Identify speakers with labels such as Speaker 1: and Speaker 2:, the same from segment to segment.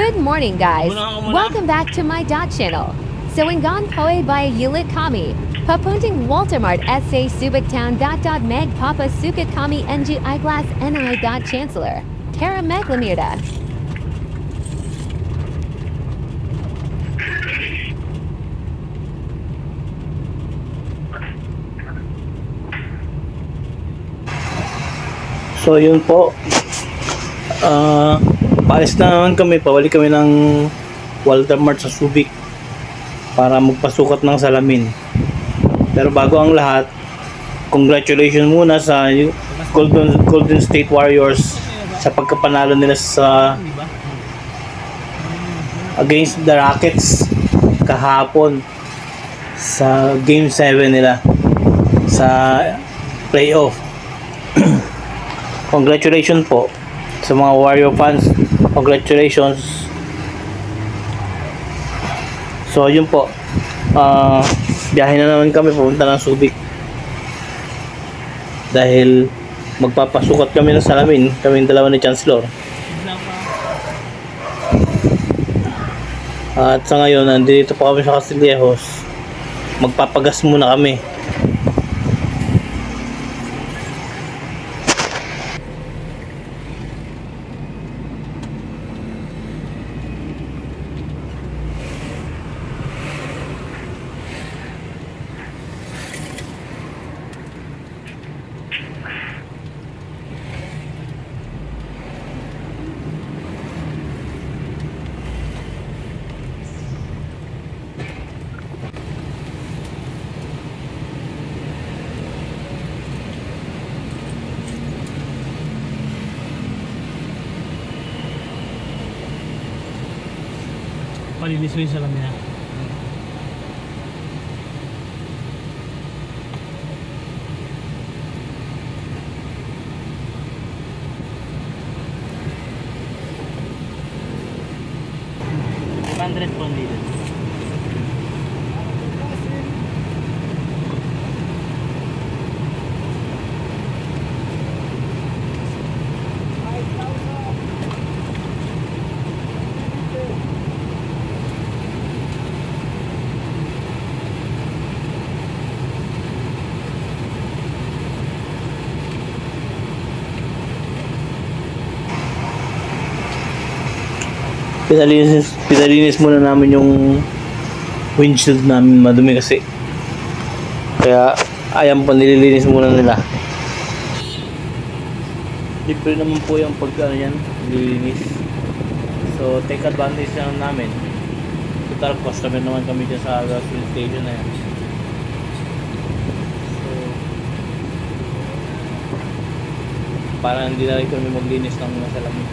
Speaker 1: Good morning, guys. Welcome back to my channel. So in Gonpoe by Yulit Kami, papunting Waltermart SA Subic Town Meg Papa Sukat Kami NG Eyeglass NI Chancellor, Tara Meglamirda.
Speaker 2: So yun po, paalis na naman kami, pabalik kami ng Waltermart sa Subic para magpasukat ng salamin. Pero bago ang lahat, congratulations muna sa Golden State Warriors sa pagkapanalo nila sa against the Rockets kahapon sa Game 7 nila sa playoff. Congratulations po sa mga Warrior fans. Congratulations. So yun po, biyahe na naman kami pupunta ng Subic dahil magpapasukat kami ng salamin, kami dalawa ni Chancellor. At sa ngayon nandito pa kami sa Castillejos, magpapagas muna kami.
Speaker 3: Palinis mo yung salamin niya. $100 po nila.
Speaker 2: Pinalinis muna namin yung windshield namin, madumi kasi, kaya ayan pa, nililinis muna nila. Libre naman po yung pagka yan, nililinis. So take advantage lang namin. Total customer naman kami dyan sa gasoline station na yan. So para hindi na rin kami maglinis ng mga salamin.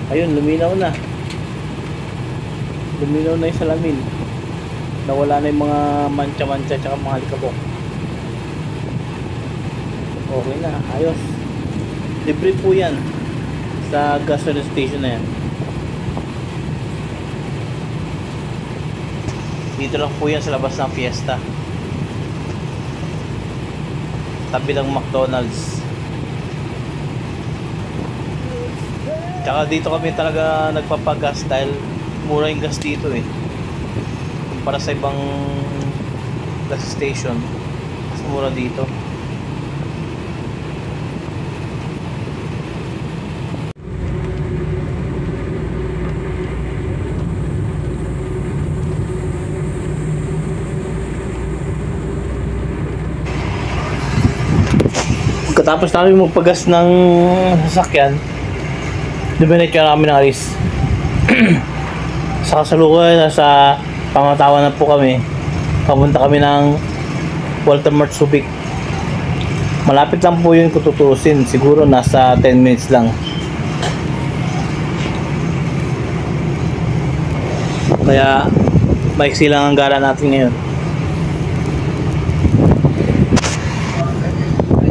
Speaker 2: Ayun, luminaw na. Luminaw na yung salamin. Nawala na yung mga mancha-mancha tsaka mga alikabok. Okay na, ayos. Libre po yan sa gasoline station na yan. Dito lang po yan sa labas ng Fiesta, tabi ng McDonald's. Tsaka dito kami talaga nagpapagas dahil mura yung gas dito eh. Kumpara sa ibang gas station, mas mura dito. Pagkatapos namin magpagas ng sasakyan, dumiretso na kami ng alis. Sa kasalukuyan, nasa Pangatawan na po kami. Papunta kami ng Waltermart Subic. Malapit lang po yun kung tutusin. Siguro nasa 10 minutes lang. Kaya maiksi lang ang gala natin ngayon.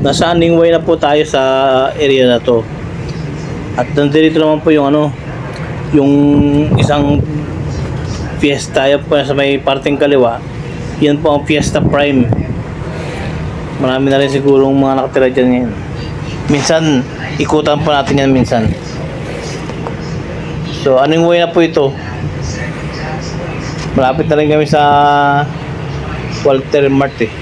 Speaker 2: Nasa Aning Way na po tayo sa area na to. At nandito naman po yung yung isang Fiesta, yan po sa may parting kaliwa, yan po ang Fiesta Prime. Marami na rin sigurong mga nakatira dyan ngayon. Minsan ikutan po natin yan minsan. So anong way na po ito, malapit na rin kami sa Walter Mart eh.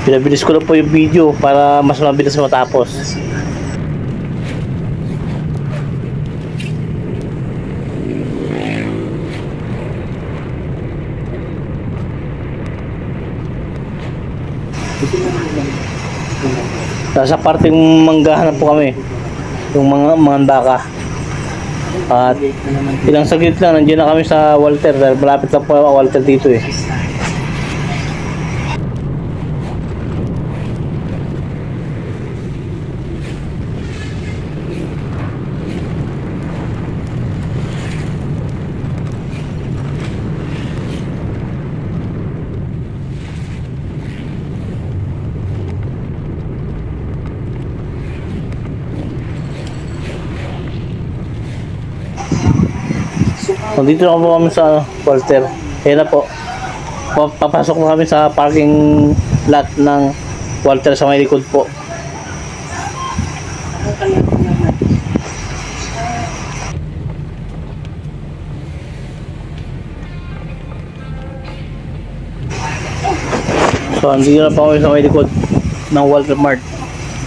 Speaker 2: Pinabilis ko lang po yung video para mas mabilis matapos. Nasa parting manggahan na po kami, yung mga baka. At ilang saglit lang nandiyan na kami sa Walter, dahil malapit lang po ang Walter dito eh. Dito na po kami sa Walter. Kaya na po, papasok na kami sa parking lot ng Walter sa may likod po. So andito na po kami sa may likod ng Walter Mart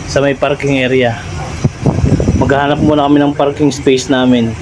Speaker 2: sa may parking area. Maghahanap muna kami ng parking space namin.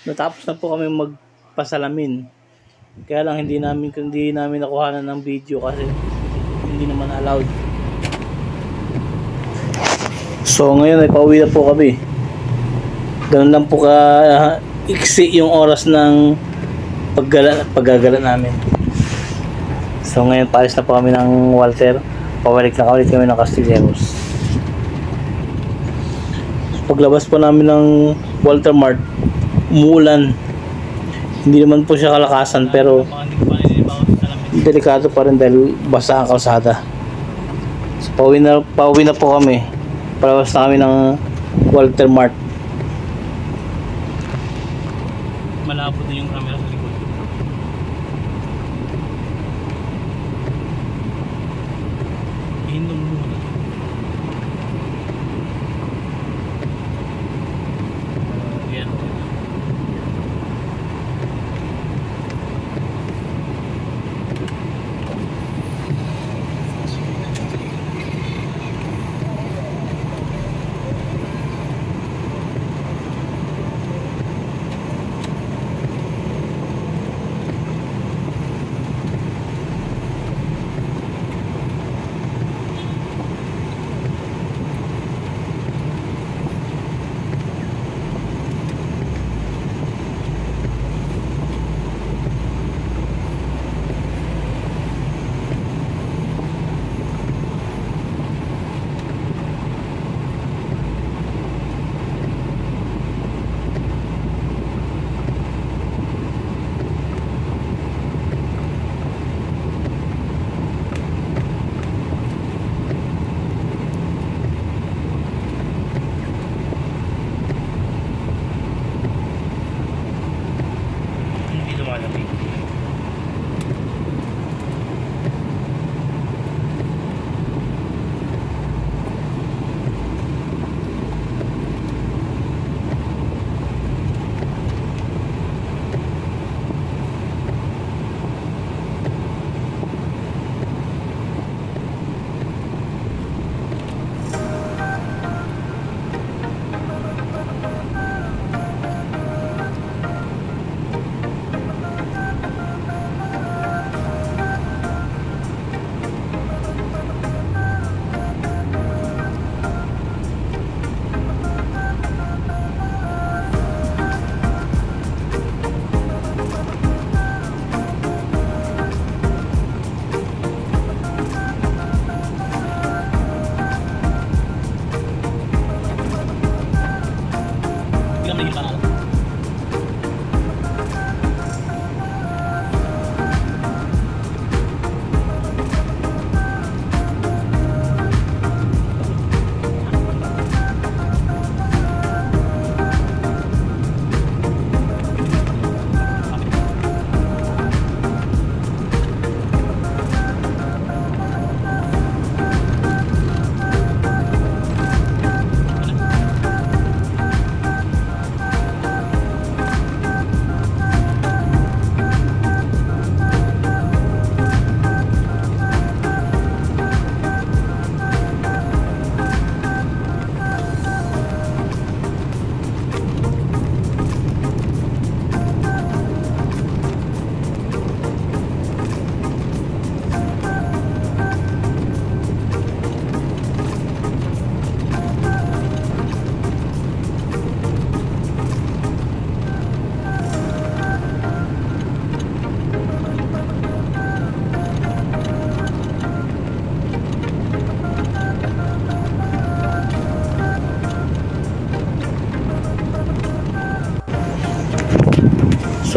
Speaker 2: Natapos na po kami magpasalamin. Kaya lang hindi namin nakuhanan ng video kasi hindi naman allowed. So ngayon ay pauwi na po kami. Ganun lang po ka iksi yung oras ng paggagala namin. So ngayon paalis na po kami ng Walter. Pabalik na ulit kami ng Castilleros. So, paglabas po namin ng Walter Mart, umuulan. Hindi naman po siya kalakasan pero delikado pa rin dahil basa ang kalsada. So, pauwi na po kami. Palabas na kami ng Walter Mart. Malabo din yung camera sa likod. Ihindong muna. Yan.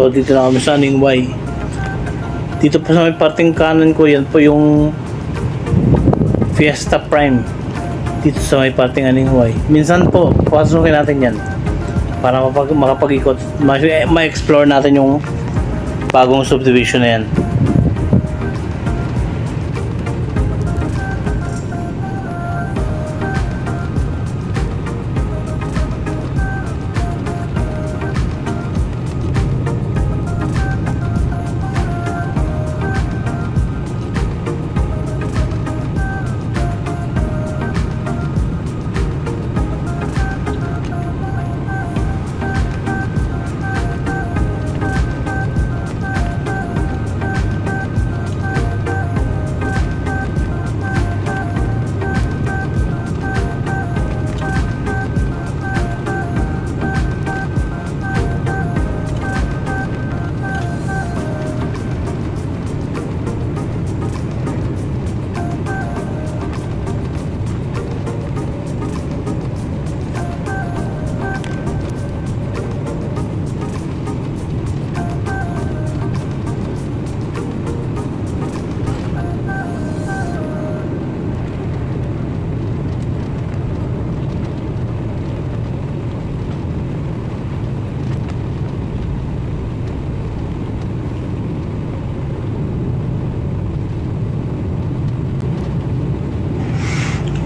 Speaker 2: So dito na kami sa Ningway. Dito po sa may parting kanan ko, yan po yung Fiesta Prime. Dito sa may parting Ningway. Minsan po, pasukin natin yan para makapag-ikot, ma-explore natin yung bagong subdivision na yan.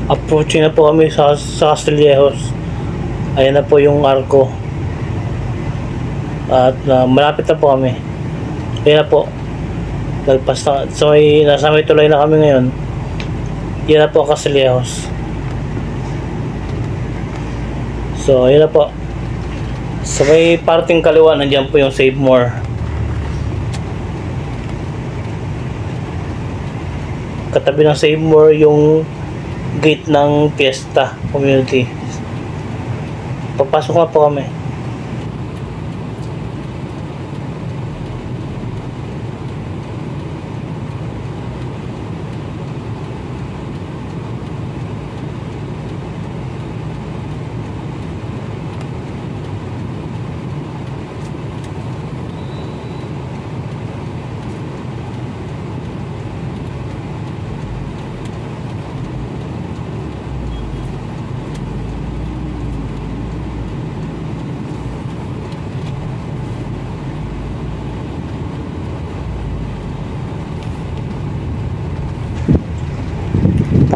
Speaker 2: Approaching na po kami sa Castillejos. Ayan na po yung arko. At malapit na po kami. Ayan na po. Lagpas na. So nasa may tulay na kami ngayon. Yan na po ang Castillejos. So ayan na po. Sa may parting kaliwa, nandiyan po yung Save More. Katabi ng Save More yung gate ng Fiesta Community. Papasok na po kami.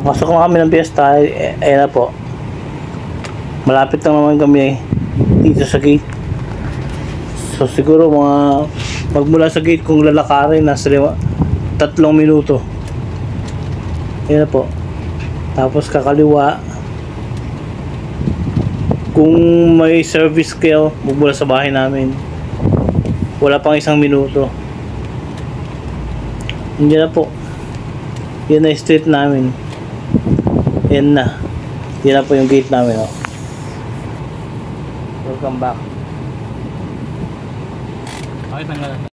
Speaker 2: Pasok na kami ng Fiesta. Ayan na po. Malapit lang naman kami dito sa gate. So siguro mga magmula sa gate kung lalakarin nasa 3 minuto. Ayan na po. Tapos kakaliwa. Kung may service kayo magmula sa bahay namin, wala pang 1 minuto. Hindi na po. Yan na yung street namin. Yan na. Yan na po yung gate namin. Oh. Welcome back. Okay, tanggalan.